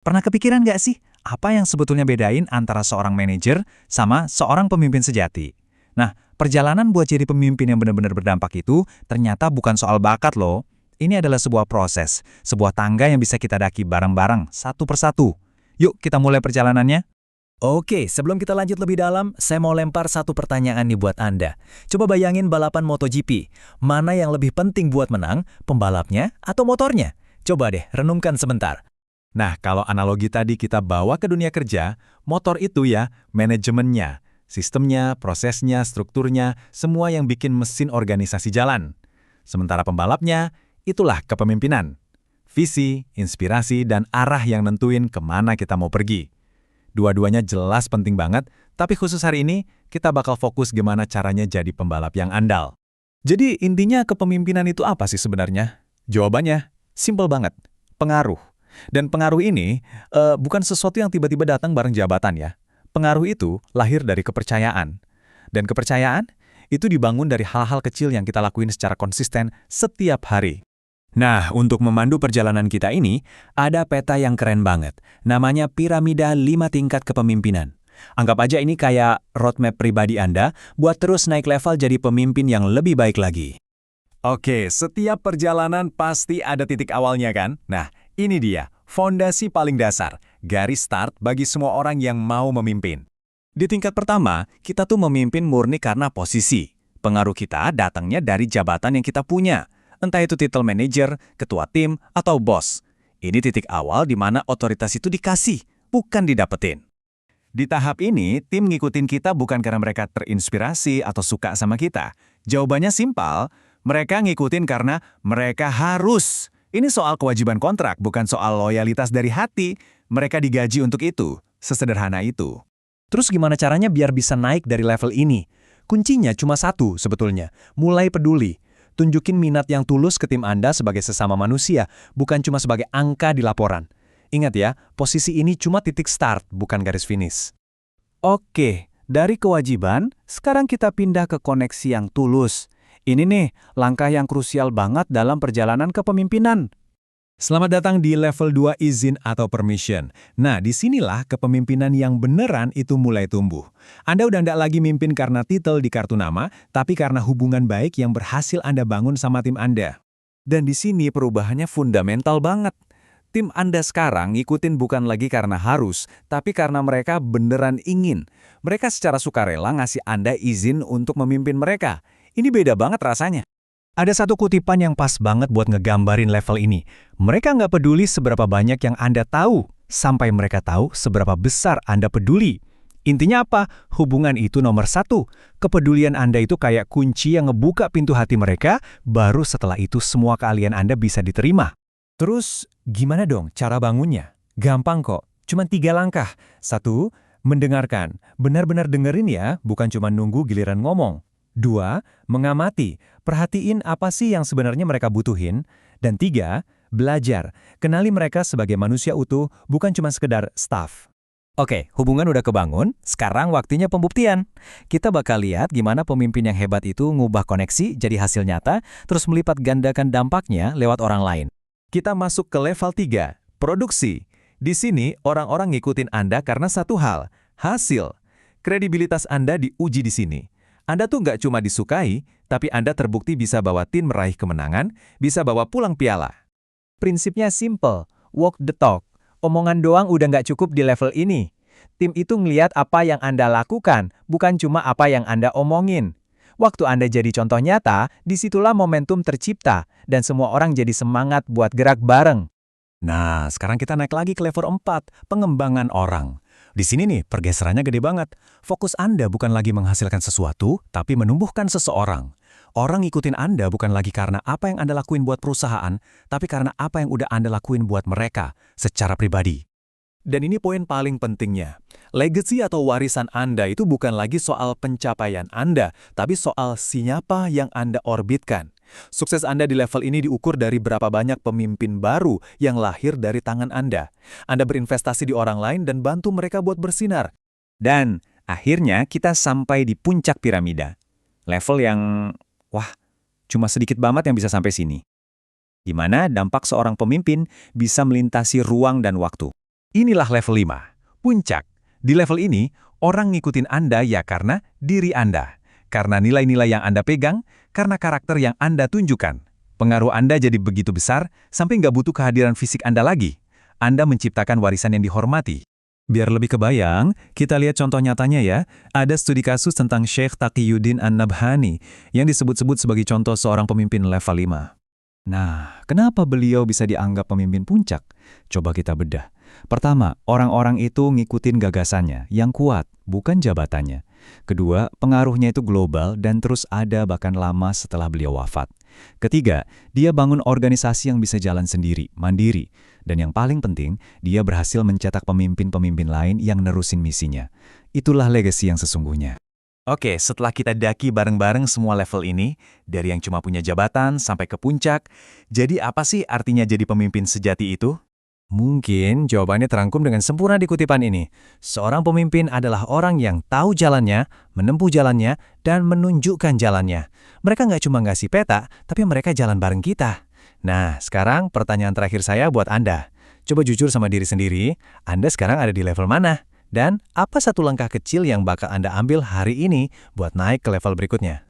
Pernah kepikiran nggak sih, apa yang sebetulnya bedain antara seorang manajer sama seorang pemimpin sejati? Nah, perjalanan buat jadi pemimpin yang benar-benar berdampak itu ternyata bukan soal bakat loh. Ini adalah sebuah proses, sebuah tangga yang bisa kita daki bareng-bareng, satu persatu. Yuk kita mulai perjalanannya. Oke, sebelum kita lanjut lebih dalam, saya mau lempar satu pertanyaan nih buat Anda. Coba bayangin balapan MotoGP. Mana yang lebih penting buat menang, pembalapnya atau motornya? Coba deh, renungkan sebentar. Nah, kalau analogi tadi kita bawa ke dunia kerja, motor itu ya, manajemennya, sistemnya, prosesnya, strukturnya, semua yang bikin mesin organisasi jalan. Sementara pembalapnya, itulah kepemimpinan. Visi, inspirasi, dan arah yang nentuin kemana kita mau pergi. Dua-duanya jelas penting banget, tapi khusus hari ini, kita bakal fokus gimana caranya jadi pembalap yang andal. Jadi intinya kepemimpinan itu apa sih sebenarnya? Jawabannya, simpel banget, pengaruh. Dan pengaruh ini bukan sesuatu yang tiba-tiba datang bareng jabatan ya. Pengaruh itu lahir dari kepercayaan. Dan kepercayaan itu dibangun dari hal-hal kecil yang kita lakuin secara konsisten setiap hari. Nah, untuk memandu perjalanan kita ini, ada peta yang keren banget. Namanya piramida 5 tingkat kepemimpinan. Anggap aja ini kayak roadmap pribadi Anda buat terus naik level jadi pemimpin yang lebih baik lagi. Oke, setiap perjalanan pasti ada titik awalnya kan? Nah, ini dia, fondasi paling dasar, garis start bagi semua orang yang mau memimpin. Di tingkat pertama, kita tuh memimpin murni karena posisi. Pengaruh kita datangnya dari jabatan yang kita punya. Entah itu titel manajer, ketua tim, atau bos. Ini titik awal di mana otoritas itu dikasih, bukan didapetin. Di tahap ini, tim ngikutin kita bukan karena mereka terinspirasi atau suka sama kita. Jawabannya simpel, mereka ngikutin karena mereka harus. Ini soal kewajiban kontrak, bukan soal loyalitas dari hati. Mereka digaji untuk itu, sesederhana itu. Terus gimana caranya biar bisa naik dari level ini? Kuncinya cuma satu sebetulnya, mulai peduli. Tunjukin minat yang tulus ke tim Anda sebagai sesama manusia, bukan cuma sebagai angka di laporan. Ingat ya, posisi ini cuma titik start, bukan garis finish. Oke, dari kewajiban, sekarang kita pindah ke koneksi yang tulus. Ini nih, langkah yang krusial banget dalam perjalanan kepemimpinan. Selamat datang di level 2 izin atau permission. Nah, disinilah kepemimpinan yang beneran itu mulai tumbuh. Anda udah nggak lagi mimpin karena titel di kartu nama, tapi karena hubungan baik yang berhasil Anda bangun sama tim Anda. Dan di sini perubahannya fundamental banget. Tim Anda sekarang ngikutin bukan lagi karena harus, tapi karena mereka beneran ingin. Mereka secara sukarela ngasih Anda izin untuk memimpin mereka. Ini beda banget rasanya. Ada satu kutipan yang pas banget buat ngegambarin level ini. Mereka nggak peduli seberapa banyak yang Anda tahu, sampai mereka tahu seberapa besar Anda peduli. Intinya apa? Hubungan itu nomor satu. Kepedulian Anda itu kayak kunci yang ngebuka pintu hati mereka, baru setelah itu semua keahlian Anda bisa diterima. Terus, gimana dong cara bangunnya? Gampang kok, cuma 3 langkah. 1. Mendengarkan. Benar-benar dengerin ya, bukan cuma nunggu giliran ngomong. 2. Mengamati. Perhatiin apa sih yang sebenarnya mereka butuhin. Dan 3. Belajar. Kenali mereka sebagai manusia utuh, bukan cuma sekedar staff. Oke, hubungan udah kebangun, sekarang waktunya pembuktian. Kita bakal lihat gimana pemimpin yang hebat itu ngubah koneksi jadi hasil nyata, terus melipat gandakan dampaknya lewat orang lain. Kita masuk ke level 3, produksi. Di sini, orang-orang ngikutin Anda karena satu hal, hasil. Kredibilitas Anda diuji di sini. Anda tuh nggak cuma disukai, tapi Anda terbukti bisa bawa tim meraih kemenangan, bisa bawa pulang piala. Prinsipnya simple, walk the talk. Omongan doang udah nggak cukup di level ini. Tim itu ngeliat apa yang Anda lakukan, bukan cuma apa yang Anda omongin. Waktu Anda jadi contoh nyata, disitulah momentum tercipta, dan semua orang jadi semangat buat gerak bareng. Nah, sekarang kita naik lagi ke level 4, pengembangan orang. Di sini nih, pergeserannya gede banget. Fokus Anda bukan lagi menghasilkan sesuatu, tapi menumbuhkan seseorang. Orang ngikutin Anda bukan lagi karena apa yang Anda lakuin buat perusahaan, tapi karena apa yang udah Anda lakuin buat mereka secara pribadi. Dan ini poin paling pentingnya. Legacy atau warisan Anda itu bukan lagi soal pencapaian Anda, tapi soal siapa yang Anda orbitkan. Sukses Anda di level ini diukur dari berapa banyak pemimpin baru yang lahir dari tangan Anda. Anda berinvestasi di orang lain dan bantu mereka buat bersinar. Dan akhirnya kita sampai di puncak piramida. Level yang, cuma sedikit banget yang bisa sampai sini. Di mana dampak seorang pemimpin bisa melintasi ruang dan waktu. Inilah level 5, puncak. Di level ini, orang ngikutin Anda ya karena diri Anda. Karena nilai-nilai yang Anda pegang, karena karakter yang Anda tunjukkan. Pengaruh Anda jadi begitu besar, sampai nggak butuh kehadiran fisik Anda lagi. Anda menciptakan warisan yang dihormati. Biar lebih kebayang, kita lihat contoh nyatanya ya. Ada studi kasus tentang Sheikh Taqiyuddin An-Nabhani yang disebut-sebut sebagai contoh seorang pemimpin level 5. Nah, kenapa beliau bisa dianggap pemimpin puncak? Coba kita bedah. Pertama, orang-orang itu ngikutin gagasannya yang kuat, bukan jabatannya. Kedua, pengaruhnya itu global dan terus ada bahkan lama setelah beliau wafat. Ketiga, dia bangun organisasi yang bisa jalan sendiri, mandiri. Dan yang paling penting, dia berhasil mencetak pemimpin-pemimpin lain yang nerusin misinya. Itulah legasi yang sesungguhnya. Oke, setelah kita daki bareng-bareng semua level ini, dari yang cuma punya jabatan sampai ke puncak, jadi apa sih artinya jadi pemimpin sejati itu? Mungkin jawabannya terangkum dengan sempurna di kutipan ini. Seorang pemimpin adalah orang yang tahu jalannya, menempuh jalannya, dan menunjukkan jalannya. Mereka nggak cuma ngasih peta, tapi mereka jalan bareng kita. Nah, sekarang pertanyaan terakhir saya buat Anda. Coba jujur sama diri sendiri, Anda sekarang ada di level mana? Dan apa satu langkah kecil yang bakal Anda ambil hari ini buat naik ke level berikutnya?